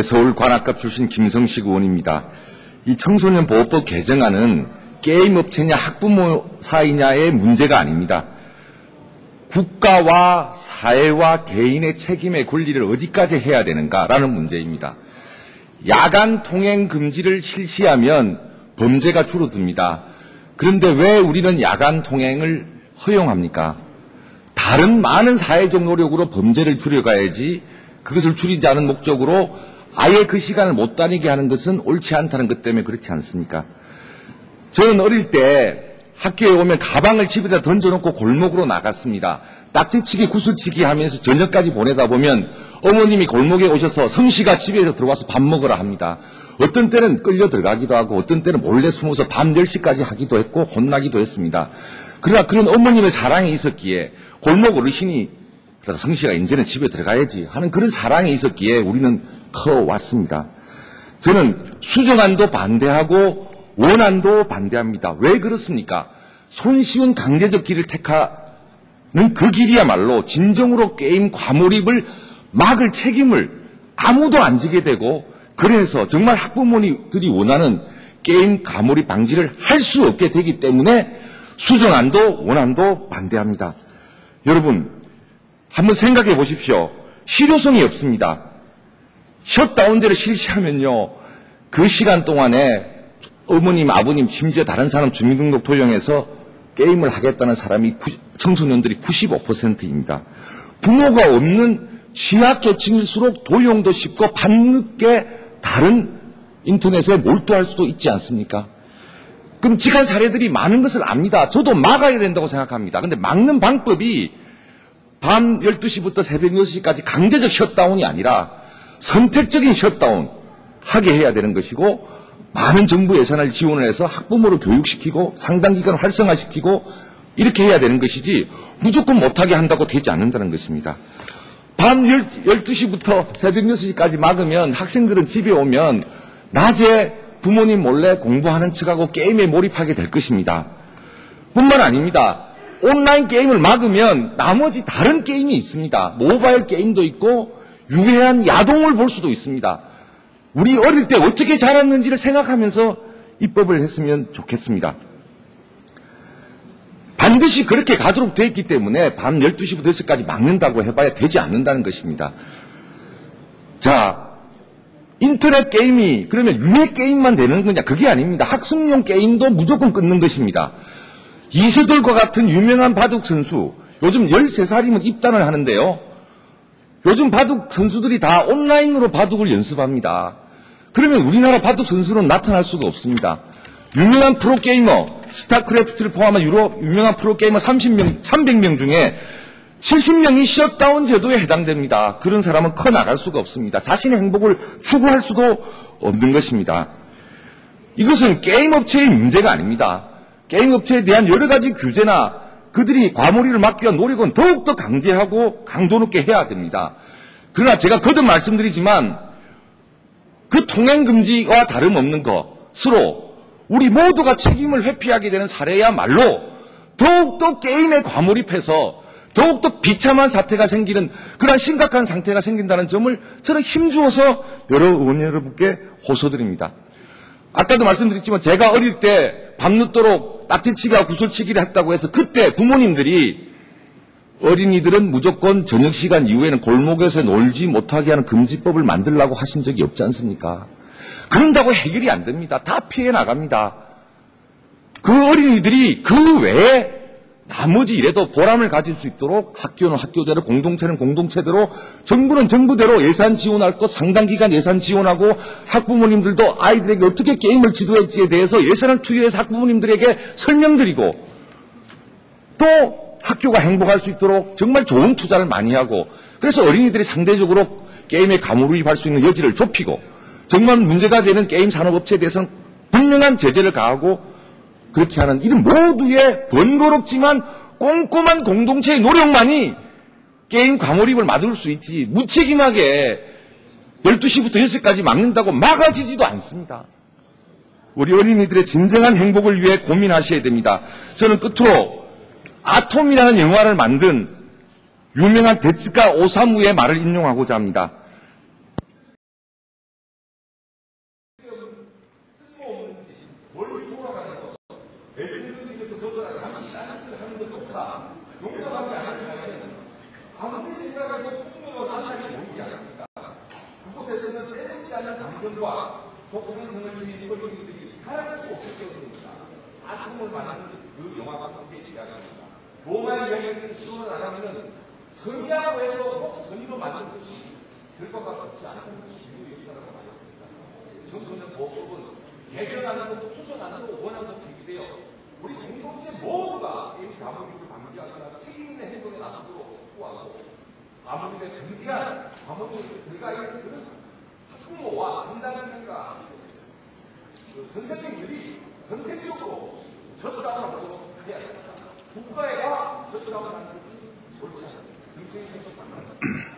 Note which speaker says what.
Speaker 1: 서울 관악갑 출신 김성식 의원입니다. 이 청소년 보호법 개정안은 게임 업체냐 학부모 사이냐의 문제가 아닙니다. 국가와 사회와 개인의 책임의 권리를 어디까지 해야 되는가라는 문제입니다. 야간 통행 금지를 실시하면 범죄가 줄어듭니다. 그런데 왜 우리는 야간 통행을 허용합니까? 다른 많은 사회적 노력으로 범죄를 줄여가야지 그것을 줄이지 않은 목적으로 아예 그 시간을 못 다니게 하는 것은 옳지 않다는 것 때문에 그렇지 않습니까? 저는 어릴 때 학교에 오면 가방을 집에다 던져놓고 골목으로 나갔습니다. 딱지치기 구슬치기 하면서 저녁까지 보내다 보면 어머님이 골목에 오셔서 성씨가 집에서 들어와서 밥 먹으라 합니다. 어떤 때는 끌려 들어가기도 하고 어떤 때는 몰래 숨어서 밤 10시까지 하기도 했고 혼나기도 했습니다. 그러나 그런 어머님의 사랑이 있었기에 골목 어르신이 그래서 성씨가 이제는 집에 들어가야지 하는 그런 사랑이 있었기에 우리는 커왔습니다. 저는 수정안도 반대하고 원안도 반대합니다. 왜 그렇습니까? 손쉬운 강제적 길을 택하는 그 길이야말로 진정으로 게임 과몰입을 막을 책임을 아무도 안 지게 되고 그래서 정말 학부모님들이 원하는 게임 과몰입 방지를 할 수 없게 되기 때문에 수정안도 원안도 반대합니다. 여러분 한번 생각해 보십시오. 실효성이 없습니다. 셧다운제를 실시하면요. 그 시간 동안에 어머님, 아버님, 심지어 다른 사람 주민등록 도용해서 게임을 하겠다는 사람이 청소년들이 95%입니다. 부모가 없는 취약계층일수록 도용도 쉽고 밤늦게 다른 인터넷에 몰두할 수도 있지 않습니까? 끔찍한 사례들이 많은 것을 압니다. 저도 막아야 된다고 생각합니다. 그런데 막는 방법이 밤 12시부터 새벽 6시까지 강제적 셧다운이 아니라 선택적인 셧다운 하게 해야 되는 것이고 많은 정부 예산을 지원을 해서 학부모를 교육시키고 상당기간 활성화시키고 이렇게 해야 되는 것이지 무조건 못하게 한다고 되지 않는다는 것입니다. 밤 12시부터 새벽 6시까지 막으면 학생들은 집에 오면 낮에 부모님 몰래 공부하는 척하고 게임에 몰입하게 될 것입니다. 뿐만 아닙니다. 온라인 게임을 막으면 나머지 다른 게임이 있습니다. 모바일 게임도 있고 유해한 야동을 볼 수도 있습니다. 우리 어릴 때 어떻게 자랐는지를 생각하면서 입법을 했으면 좋겠습니다. 반드시 그렇게 가도록 되어 있기 때문에 밤 12시부터 6시까지 막는다고 해봐야 되지 않는다는 것입니다. 자, 인터넷 게임이 그러면 유해 게임만 되는 거냐? 그게 아닙니다. 학습용 게임도 무조건 끊는 것입니다. 이세돌과 같은 유명한 바둑 선수, 요즘 13살이면 입단을 하는데요. 요즘 바둑 선수들이 다 온라인으로 바둑을 연습합니다. 그러면 우리나라 바둑 선수는 나타날 수가 없습니다. 유명한 프로게이머, 스타크래프트를 포함한 유명한 프로게이머 300명 중에 70명이 셧다운 제도에 해당됩니다. 그런 사람은 커나갈 수가 없습니다. 자신의 행복을 추구할 수도 없는 것입니다. 이것은 게임 업체의 문제가 아닙니다. 게임 업체에 대한 여러 가지 규제나 그들이 과몰입을 막기 위한 노력은 더욱더 강제하고 강도 높게 해야 됩니다. 그러나 제가 거듭 말씀드리지만 그 통행금지와 다름없는 것으로 우리 모두가 책임을 회피하게 되는 사례야말로 더욱더 게임에 과몰입해서 더욱더 비참한 사태가 생기는 그러한 심각한 상태가 생긴다는 점을 저는 힘주어서 여러 의원 여러분께 호소드립니다. 아까도 말씀드렸지만 제가 어릴 때 밤늦도록 딱지치기와 구슬치기를 했다고 해서 그때 부모님들이 어린이들은 무조건 저녁시간 이후에는 골목에서 놀지 못하게 하는 금지법을 만들라고 하신 적이 없지 않습니까? 그런다고 해결이 안 됩니다. 다 피해 나갑니다. 그 어린이들이 그 외에 나머지 일에도 보람을 가질 수 있도록 학교는 학교대로 공동체는 공동체대로 정부는 정부대로 예산 지원할 것 상당기간 예산 지원하고 학부모님들도 아이들에게 어떻게 게임을 지도할지에 대해서 예산을 투여해서 학부모님들에게 설명드리고 또 학교가 행복할 수 있도록 정말 좋은 투자를 많이 하고 그래서 어린이들이 상대적으로 게임에 가몰입할 수 있는 여지를 좁히고 정말 문제가 되는 게임 산업업체에 대해서는 분명한 제재를 가하고 그렇게 하는 이런 모두의 번거롭지만 꼼꼼한 공동체의 노력만이 게임 과몰입을 막을 수 있지 무책임하게 12시부터 6시까지 막는다고 막아지지도 않습니다. 우리 어린이들의 진정한 행복을 위해 고민하셔야 됩니다. 저는 끝으로 아톰이라는 영화를 만든 유명한 데츠카 오사무의 말을 인용하고자 합니다. 잠시 딴짓을 하는 것조차 용서하지 않았으면 아무리 생각하고 풍요로 나타나게 보이지 않았을까. 그곳에서는 때묻지 않는 감정과 독창성을 지닌 뻘둥이들이 살아갈 수 없을 것입니다. 아픔을 말하는 그 영화가 함께 이야기합니다. 로마의 여행을 지원을 안 하면은 선의하고 해서 꼭 선의로 만든 것이 결과가 좋지 않은 것이 인류의 역사라고 말했습니다. 정부는 법은 개정하는 것도 수정하는 것도 원하는 것도 있는데요. 우리 공동체 모두가 이 과목을 방지하거나 책임 있는 행동에 나서도록 구하고 과목에 금지한 과목을 들어가야 그런 학부모와 상당한 생각 그 선생님들이 선택적으로 저다운을 하도록 해야 됩니다. 국가가 저다운을 하는 것은 옳지 않습니다. 정책이 계속 만납니다.